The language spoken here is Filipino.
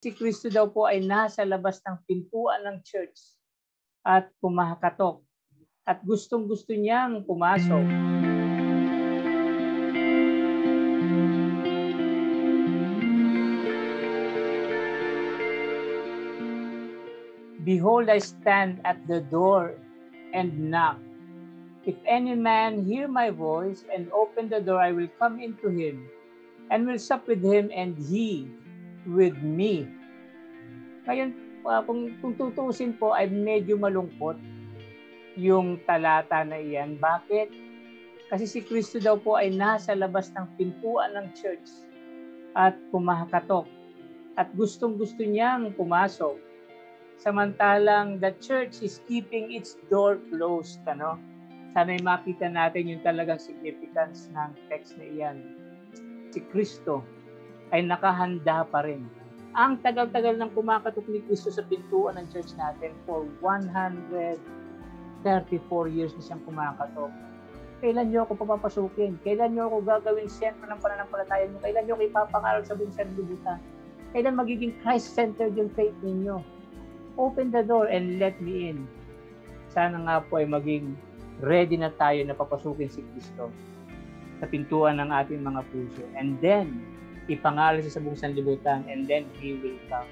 Si Kristo daw po ay nasa labas ng pintuan ng church at kumakatok at gustong-gusto niyang pumasok. Behold, I stand at the door and knock. If any man hear my voice and open the door, I will come into him and will sup with him and he with me. Ngayon, kung tutusin po ay medyo malungkot yung talata na iyan. Bakit? Kasi si Kristo daw po ay nasa labas ng pintuan ng church at kumakatok at gustong-gusto niyang pumasok. Samantalang the church is keeping its door closed. Sana'y makita natin yung talagang significance ng text na iyan. Si Kristo ay nakahanda pa rin. Ang tagal-tagal ng kumakatok ni Kristo sa pintuan ng church natin for 134 years na siyang kumakatok. Kailan niyo ako papapasukin? Kailan niyo ako gagawing sentro ng pananampalataya niyo? Kailan niyo ako ipapangaral sa buong sanlibutan? Kailan magiging Christ-centered yung faith ninyo? Open the door and let me in. Sana nga po ay maging ready na tayo na papasukin si Kristo sa pintuan ng ating mga puso. And then, ipangaral siya sa buong sanlibutan, and then He will come.